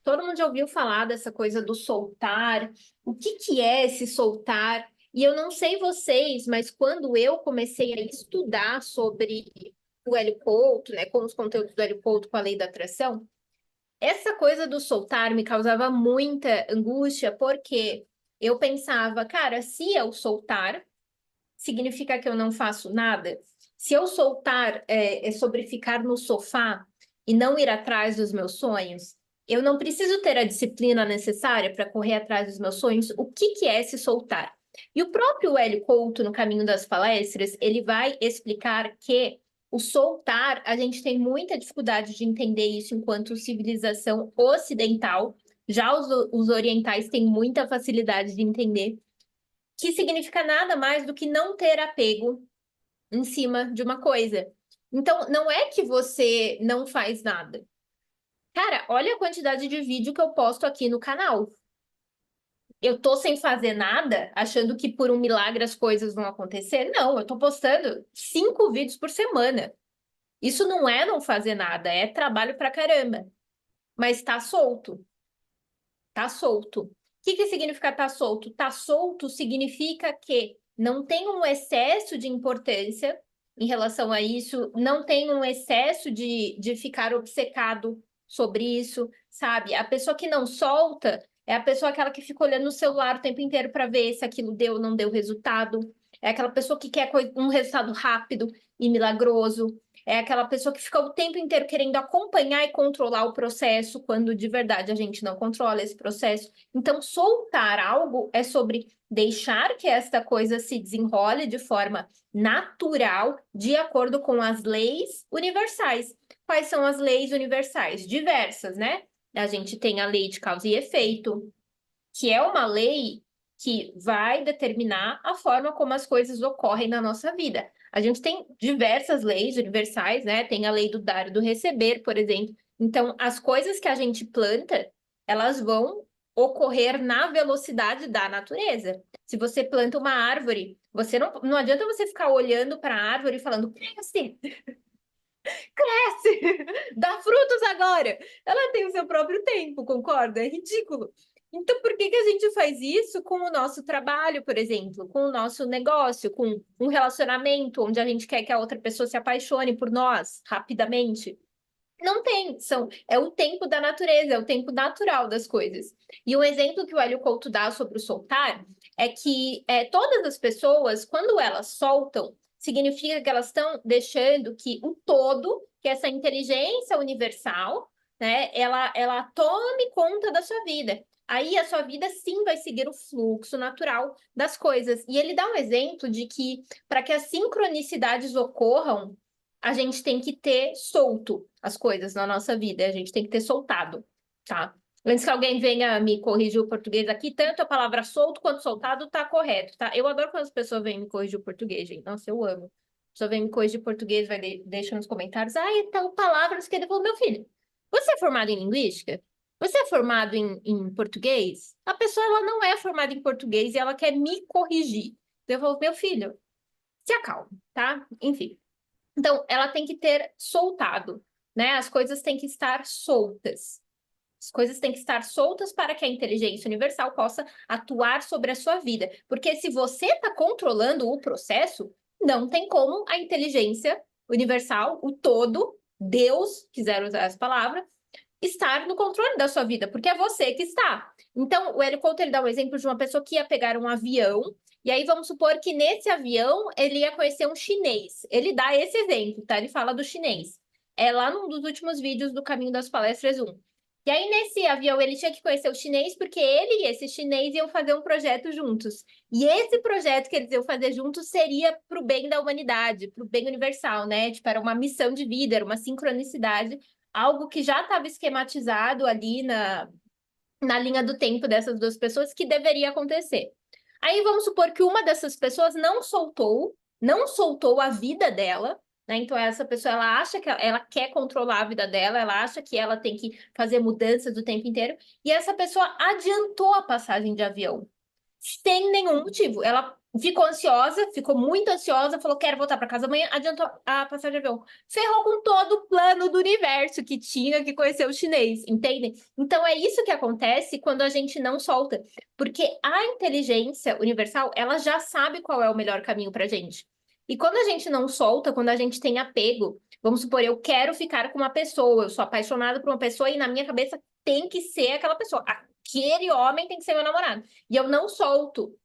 Todo mundo já ouviu falar dessa coisa do soltar. O que que é esse soltar? E eu não sei vocês, mas quando eu comecei a estudar sobre o Hélio Couto, né, com os conteúdos do Hélio Couto com a lei da atração, essa coisa do soltar me causava muita angústia, porque eu pensava, cara, se eu soltar, significa que eu não faço nada? Se eu soltar é sobre ficar no sofá e não ir atrás dos meus sonhos, eu não preciso ter a disciplina necessária para correr atrás dos meus sonhos. O que que é se soltar? E o próprio Hélio Couto, no Caminho das Palestras, ele vai explicar que o soltar, a gente tem muita dificuldade de entender isso enquanto civilização ocidental. Já os orientais têm muita facilidade de entender que significa nada mais do que não ter apego em cima de uma coisa. Então, não é que você não faz nada. Cara, olha a quantidade de vídeo que eu posto aqui no canal. Eu tô sem fazer nada, achando que por um milagre as coisas vão acontecer? Não, eu tô postando 5 vídeos por semana. Isso não é não fazer nada, é trabalho pra caramba. Mas tá solto. Tá solto. O que que significa tá solto? Tá solto significa que não tem um excesso de importância em relação a isso, não tem um excesso de ficar obcecado sobre isso, sabe? A pessoa que não solta é a pessoa aquela que fica olhando o celular o tempo inteiro para ver se aquilo deu ou não deu resultado. É aquela pessoa que quer um resultado rápido e milagroso. É aquela pessoa que fica o tempo inteiro querendo acompanhar e controlar o processo, quando de verdade a gente não controla esse processo. Então, soltar algo é sobre deixar que esta coisa se desenrole de forma natural, de acordo com as leis universais. Quais são as leis universais? Diversas, né? A gente tem a lei de causa e efeito, que é uma lei que vai determinar a forma como as coisas ocorrem na nossa vida. A gente tem diversas leis universais, né? Tem a lei do dar e do receber, por exemplo. Então, as coisas que a gente planta, elas vão ocorrer na velocidade da natureza. Se você planta uma árvore, você não adianta você ficar olhando para a árvore e falando, cresce, cresce, dá frutos agora. Ela tem o seu próprio tempo, concorda? É ridículo. Então, por que que a gente faz isso com o nosso trabalho, por exemplo, com o nosso negócio, com um relacionamento onde a gente quer que a outra pessoa se apaixone por nós rapidamente? Não tem, é o tempo da natureza, é o tempo natural das coisas. E um exemplo que o Hélio Couto dá sobre o soltar é que todas as pessoas, quando elas soltam, significa que elas estão deixando que o todo, que essa inteligência universal, né, ela tome conta da sua vida. Aí a sua vida sim vai seguir o fluxo natural das coisas. E ele dá um exemplo de que para que as sincronicidades ocorram, a gente tem que ter solto as coisas na nossa vida, a gente tem que ter soltado, tá? Antes que alguém venha me corrigir o português aqui, tanto a palavra solto quanto soltado tá correto, tá? Eu adoro quando as pessoas vêm me corrigir o português, gente. Nossa, eu amo. A pessoa vem me corrigir o português, deixa nos comentários, tal palavra, não sei o que. Eu falo, meu filho, você é formado em linguística? Você é formado em português? A pessoa, ela não é formada em português e ela quer me corrigir. Eu falo, meu filho, se acalma, tá? Enfim. Então, ela tem que ter soltado, né? As coisas têm que estar soltas. As coisas têm que estar soltas para que a inteligência universal possa atuar sobre a sua vida. Porque se você está controlando o processo, não tem como a inteligência universal, o todo, Deus, quiser usar essa palavra, estar no controle da sua vida, porque é você que está. Então, o Hélio Couto ele dá um exemplo de uma pessoa que ia pegar um avião, e aí vamos supor que nesse avião ele ia conhecer um chinês. Ele dá esse exemplo, tá? Ele fala do chinês. É lá num dos últimos vídeos do Caminho das Palestras 1. E aí, nesse avião, ele tinha que conhecer o chinês, porque ele e esse chinês iam fazer um projeto juntos. E esse projeto que eles iam fazer juntos seria para o bem da humanidade, para o bem universal, né? Tipo, era uma missão de vida, era uma sincronicidade, algo que já estava esquematizado ali na linha do tempo dessas duas pessoas que deveria acontecer. Aí vamos supor que uma dessas pessoas não soltou a vida dela, né? Então essa pessoa ela acha que ela quer controlar a vida dela, ela acha que ela tem que fazer mudanças o tempo inteiro, e essa pessoa adiantou a passagem de avião sem nenhum motivo. Ela ficou ansiosa, ficou muito ansiosa, falou, quero voltar para casa amanhã, adiantou a passagem de avião. Ferrou com todo o plano do universo que tinha que conhecer o chinês, entende? Então é isso que acontece quando a gente não solta, porque a inteligência universal, ela já sabe qual é o melhor caminho pra gente. E quando a gente não solta, quando a gente tem apego, vamos supor, eu quero ficar com uma pessoa, eu sou apaixonada por uma pessoa e na minha cabeça tem que ser aquela pessoa. Aquele homem tem que ser meu namorado. E eu não solto.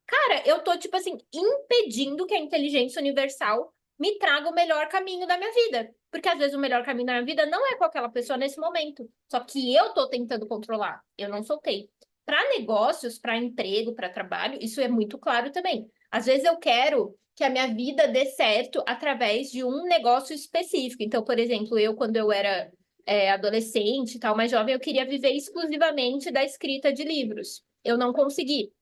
Cara, eu tô, tipo assim, impedindo que a inteligência universal me traga o melhor caminho da minha vida. Porque às vezes o melhor caminho da minha vida não é com aquela pessoa nesse momento. Só que eu tô tentando controlar. Eu não soltei. Para negócios, para emprego, para trabalho, isso é muito claro também. Às vezes eu quero que a minha vida dê certo através de um negócio específico. Então, por exemplo, eu, quando eu era adolescente e tal, mais jovem, eu queria viver exclusivamente da escrita de livros. Eu não consegui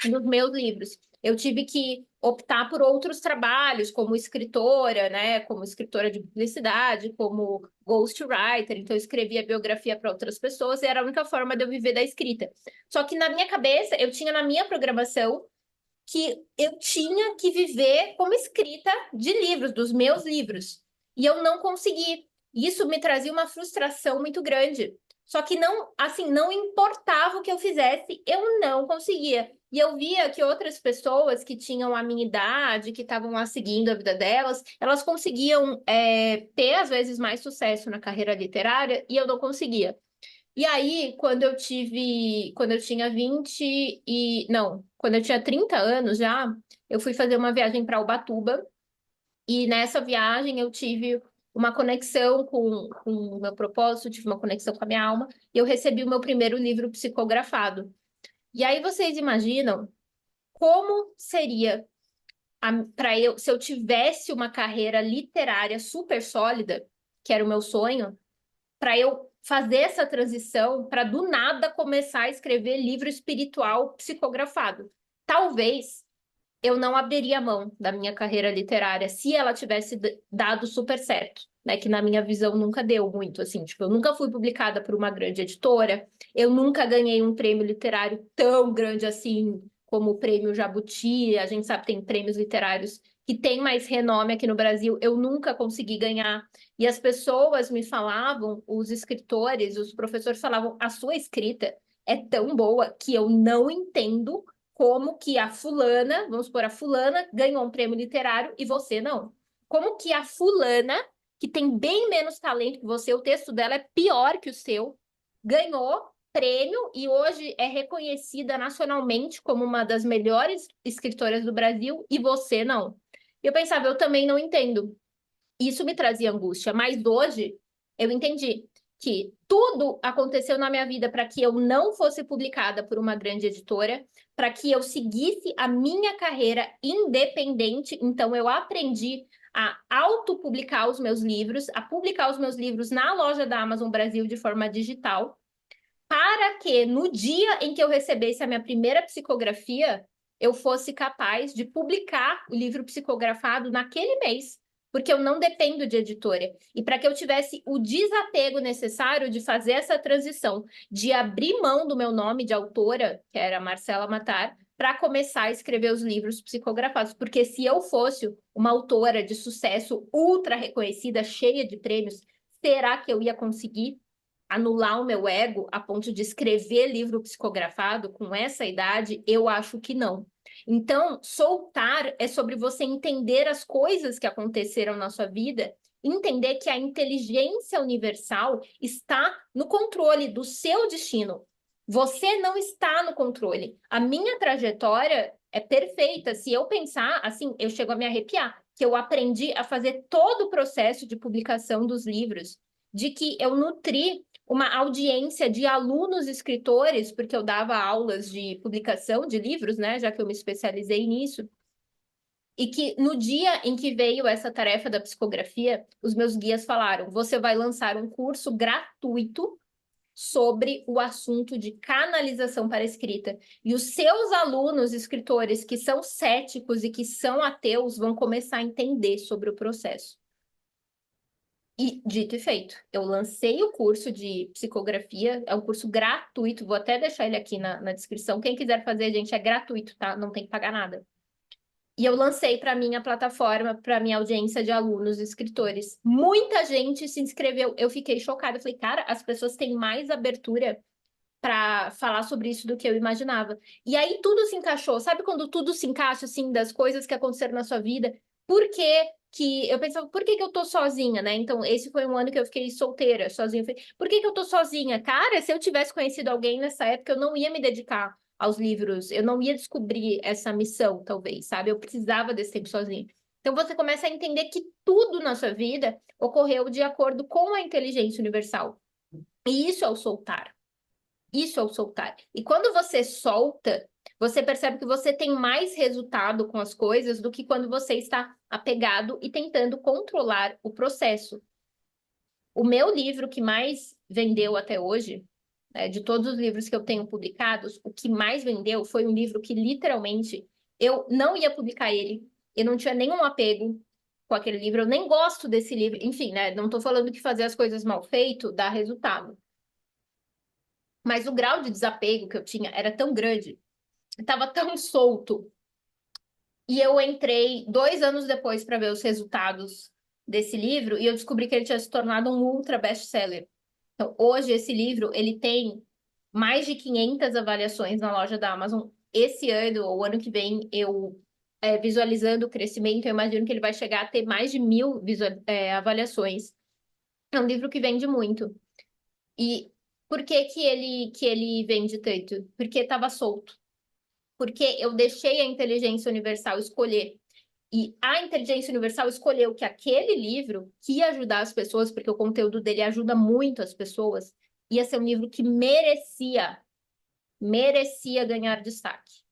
nos meus livros. Eu tive que optar por outros trabalhos, como escritora, né? Como escritora de publicidade, como ghostwriter. Então, eu escrevia biografia para outras pessoas e era a única forma de eu viver da escrita. Só que na minha cabeça, eu tinha na minha programação que eu tinha que viver como escrita de livros, dos meus livros. E eu não consegui. Isso me trazia uma frustração muito grande. Só que não, assim, não importava o que eu fizesse, eu não conseguia. E eu via que outras pessoas que tinham a minha idade, que estavam lá seguindo a vida delas, elas conseguiam ter, às vezes, mais sucesso na carreira literária e eu não conseguia. E aí, quando eu tinha 20 e, não, quando eu tinha 30 anos já, eu fui fazer uma viagem para Ubatuba e nessa viagem eu tive uma conexão com o meu propósito, tive uma conexão com a minha alma e eu recebi o meu primeiro livro psicografado. E aí vocês imaginam como seria para eu, se eu tivesse uma carreira literária super sólida, que era o meu sonho, para eu fazer essa transição, para do nada começar a escrever livro espiritual psicografado. Talvez eu não abriria mão da minha carreira literária se ela tivesse dado super certo, né? Que na minha visão nunca deu muito, assim, tipo, eu nunca fui publicada por uma grande editora, eu nunca ganhei um prêmio literário tão grande assim como o Prêmio Jabuti, a gente sabe que tem prêmios literários que têm mais renome aqui no Brasil, eu nunca consegui ganhar. E as pessoas me falavam, os escritores, os professores falavam, a sua escrita é tão boa que eu não entendo como que a fulana, vamos supor, a fulana ganhou um prêmio literário e você não. Como que a fulana, que tem bem menos talento que você, o texto dela é pior que o seu, ganhou prêmio e hoje é reconhecida nacionalmente como uma das melhores escritoras do Brasil e você não. Eu pensava, eu também não entendo. Isso me trazia angústia, mas hoje eu entendi que tudo aconteceu na minha vida para que eu não fosse publicada por uma grande editora, para que eu seguisse a minha carreira independente. Então, eu aprendi a autopublicar os meus livros, a publicar os meus livros na loja da Amazon Brasil de forma digital, para que no dia em que eu recebesse a minha primeira psicografia, eu fosse capaz de publicar o livro psicografado naquele mês, porque eu não dependo de editora. E para que eu tivesse o desapego necessário de fazer essa transição, de abrir mão do meu nome de autora, que era Marcela Matar, para começar a escrever os livros psicografados. Porque se eu fosse uma autora de sucesso ultra reconhecida, cheia de prêmios, será que eu ia conseguir anular o meu ego a ponto de escrever livro psicografado com essa idade? Eu acho que não. Então, soltar é sobre você entender as coisas que aconteceram na sua vida, entender que a inteligência universal está no controle do seu destino. Você não está no controle. A minha trajetória é perfeita. Se eu pensar, assim, eu chego a me arrepiar, que eu aprendi a fazer todo o processo de publicação dos livros, de que eu nutri uma audiência de alunos escritores, porque eu dava aulas de publicação de livros, né, já que eu me especializei nisso, e que no dia em que veio essa tarefa da psicografia, os meus guias falaram: você vai lançar um curso gratuito sobre o assunto de canalização para a escrita. E os seus alunos escritores que são céticos e que são ateus vão começar a entender sobre o processo. E dito e feito, eu lancei o curso de psicografia, é um curso gratuito, vou até deixar ele aqui na descrição. Quem quiser fazer, gente, é gratuito, tá? Não tem que pagar nada. E eu lancei para minha plataforma, para minha audiência de alunos, escritores. Muita gente se inscreveu. Eu fiquei chocada. Eu falei, cara, as pessoas têm mais abertura para falar sobre isso do que eu imaginava. E aí tudo se encaixou. Sabe quando tudo se encaixa, assim, das coisas que aconteceram na sua vida? Por que eu pensava, por que eu tô sozinha, né? Então, esse foi um ano que eu fiquei solteira, sozinha. Eu falei, por que eu tô sozinha? Cara, se eu tivesse conhecido alguém nessa época, eu não ia me dedicar aos livros, eu não ia descobrir essa missão, talvez, sabe? Eu precisava desse tempo sozinha. Então, você começa a entender que tudo na sua vida ocorreu de acordo com a inteligência universal. E isso é o soltar. Isso é o soltar. E quando você solta, você percebe que você tem mais resultado com as coisas do que quando você está apegado e tentando controlar o processo. O meu livro que mais vendeu até hoje, né, de todos os livros que eu tenho publicados, o que mais vendeu foi um livro que literalmente eu não ia publicar ele, eu não tinha nenhum apego com aquele livro, eu nem gosto desse livro, enfim, né? Não estou falando que fazer as coisas mal feito dá resultado. Mas o grau de desapego que eu tinha era tão grande, estava tão solto. E eu entrei 2 anos depois para ver os resultados desse livro e eu descobri que ele tinha se tornado um ultra best-seller. Então, hoje esse livro ele tem mais de 500 avaliações na loja da Amazon. Esse ano ou ano que vem, eu visualizando o crescimento, eu imagino que ele vai chegar a ter mais de 1.000 avaliações. É um livro que vende muito. E por que ele vende tanto? Porque estava solto. Porque eu deixei a inteligência universal escolher. E a inteligência universal escolheu que aquele livro que ia ajudar as pessoas, porque o conteúdo dele ajuda muito as pessoas, ia ser um livro que merecia ganhar destaque.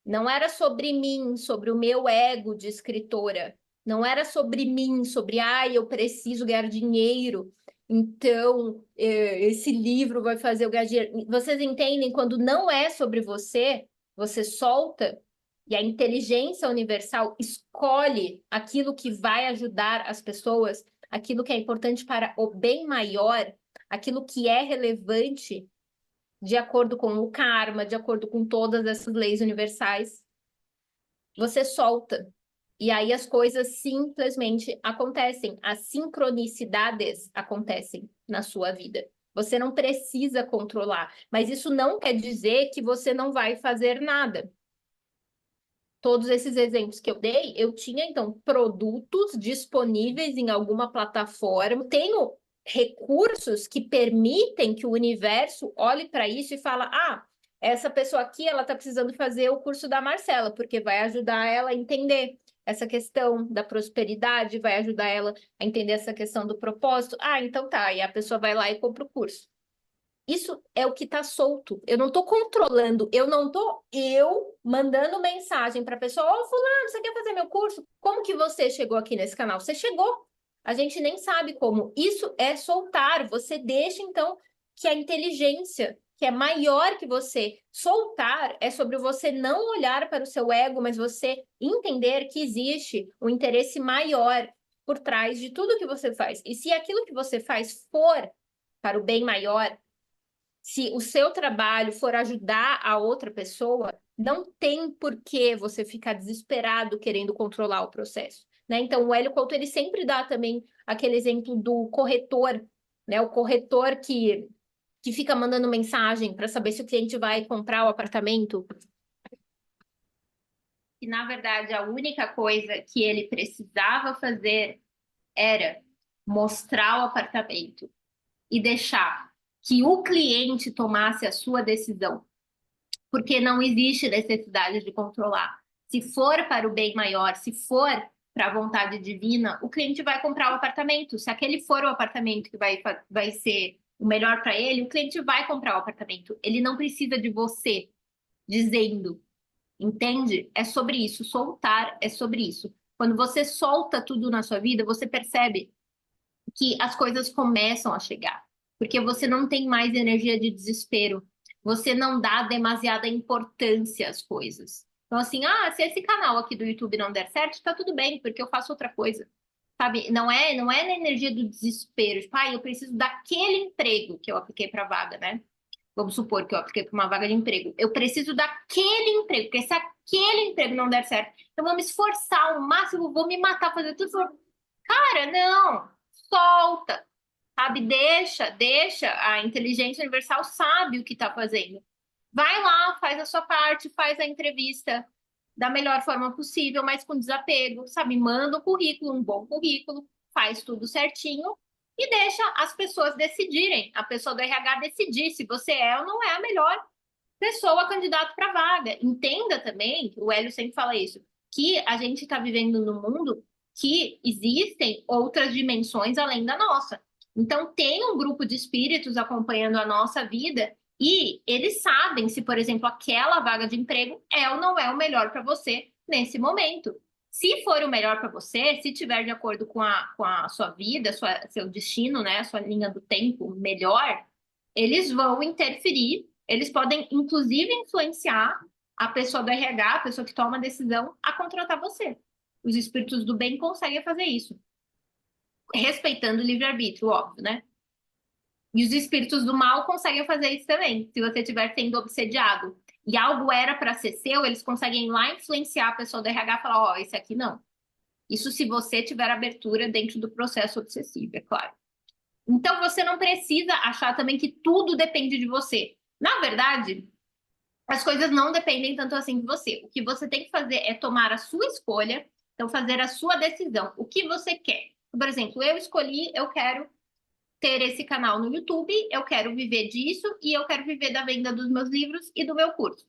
Não era sobre mim, sobre o meu ego de escritora. Não era sobre mim, sobre, eu preciso ganhar dinheiro. Então, esse livro vai fazer eu ganhar dinheiro. Vocês entendem? Quando não é sobre você, você solta e a inteligência universal escolhe aquilo que vai ajudar as pessoas, aquilo que é importante para o bem maior, aquilo que é relevante de acordo com o karma, de acordo com todas essas leis universais, você solta. E aí as coisas simplesmente acontecem, as sincronicidades acontecem na sua vida. Você não precisa controlar, mas isso não quer dizer que você não vai fazer nada. Todos esses exemplos que eu dei, eu tinha então produtos disponíveis em alguma plataforma, tenho recursos que permitem que o universo olhe para isso e fala: essa pessoa aqui ela está precisando fazer o curso da Marcela, porque vai ajudar ela a entender essa questão da prosperidade, vai ajudar ela a entender essa questão do propósito. Então tá, e a pessoa vai lá e compra o curso. Isso é o que está solto. Eu não estou controlando, eu não estou mandando mensagem para a pessoa: fulano, você quer fazer meu curso? Como que você chegou aqui nesse canal? Você chegou. A gente nem sabe como. Isso é soltar. Você deixa, então, que a inteligência, que é maior que você, soltar é sobre você não olhar para o seu ego, mas você entender que existe um interesse maior por trás de tudo que você faz. E se aquilo que você faz for para o bem maior, se o seu trabalho for ajudar a outra pessoa, não tem por que você ficar desesperado querendo controlar o processo, né? Então, o Hélio Couto, ele sempre dá também aquele exemplo do corretor, né? O corretor que fica mandando mensagem para saber se o cliente vai comprar o apartamento. E, na verdade, a única coisa que ele precisava fazer era mostrar o apartamento e deixar que o cliente tomasse a sua decisão, porque não existe necessidade de controlar. Se for para o bem maior, se for para a vontade divina, o cliente vai comprar o apartamento. Se aquele for o apartamento que vai ser o melhor para ele, o cliente vai comprar o apartamento. Ele não precisa de você dizendo, entende? É sobre isso. Soltar é sobre isso. Quando você solta tudo na sua vida, você percebe que as coisas começam a chegar, porque você não tem mais energia de desespero, você não dá demasiada importância às coisas. Então, assim, se esse canal aqui do YouTube não der certo, tá tudo bem, porque eu faço outra coisa. Sabe? Não é na energia do desespero, tipo, eu preciso daquele emprego que eu apliquei para vaga, né? Vamos supor que eu apliquei para uma vaga de emprego. Eu preciso daquele emprego, porque se aquele emprego não der certo, eu vou me esforçar ao máximo, vou me matar, fazer tudo. Cara, não, solta, sabe? Deixa. A inteligência universal sabe o que está fazendo. Vai lá, faz a sua parte, faz a entrevista da melhor forma possível, mas com desapego, sabe? Manda o currículo, um bom currículo, faz tudo certinho e deixa as pessoas decidirem, a pessoa do RH decidir se você é ou não é a melhor pessoa candidata para a vaga. Entenda também, o Hélio sempre fala isso, que a gente está vivendo num mundo que existem outras dimensões além da nossa. Então, tem um grupo de espíritos acompanhando a nossa vida e eles sabem se, por exemplo, aquela vaga de emprego é ou não é o melhor para você nesse momento. Se for o melhor para você, se tiver de acordo com a sua vida, seu destino, né, sua linha do tempo melhor, eles vão interferir, eles podem, inclusive, influenciar a pessoa do RH, a pessoa que toma a decisão, a contratar você. Os espíritos do bem conseguem fazer isso, respeitando o livre-arbítrio, óbvio, né? E os espíritos do mal conseguem fazer isso também. Se você estiver sendo obsediado e algo era para ser seu, eles conseguem ir lá influenciar a pessoa do RH e falar: ó, esse aqui não. Isso se você tiver abertura dentro do processo obsessivo, é claro. Então você não precisa achar também que tudo depende de você. Na verdade, as coisas não dependem tanto assim de você. O que você tem que fazer é tomar a sua escolha, então fazer a sua decisão. O que você quer? Por exemplo, eu escolhi, eu quero ter esse canal no YouTube, eu quero viver disso e eu quero viver da venda dos meus livros e do meu curso.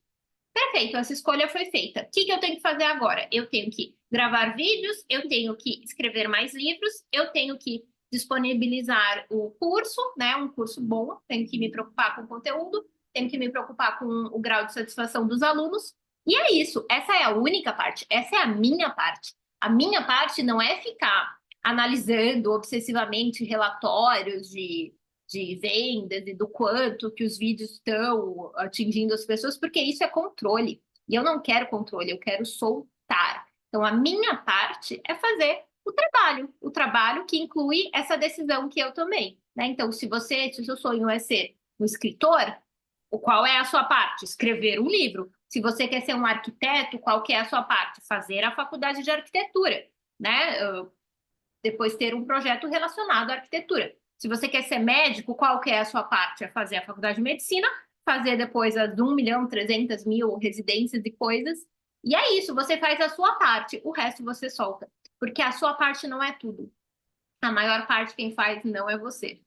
Perfeito, essa escolha foi feita. O que que eu tenho que fazer agora? Eu tenho que gravar vídeos, eu tenho que escrever mais livros, eu tenho que disponibilizar o curso, né? Um curso bom, tenho que me preocupar com o conteúdo, tenho que me preocupar com o grau de satisfação dos alunos. E é isso, essa é a única parte, essa é a minha parte. A minha parte não é ficar analisando obsessivamente relatórios de vendas e do quanto que os vídeos estão atingindo as pessoas, porque isso é controle. E eu não quero controle, eu quero soltar. Então, a minha parte é fazer o trabalho que inclui essa decisão que eu tomei, né? Então, se o seu sonho é ser um escritor, qual é a sua parte? Escrever um livro. Se você quer ser um arquiteto, qual que é a sua parte? Fazer a faculdade de arquitetura, né? Depois ter um projeto relacionado à arquitetura. Se você quer ser médico, qual que é a sua parte? É fazer a faculdade de medicina, fazer depois as 1.300.000 residências e coisas. E é isso, você faz a sua parte, o resto você solta. Porque a sua parte não é tudo. A maior parte quem faz não é você.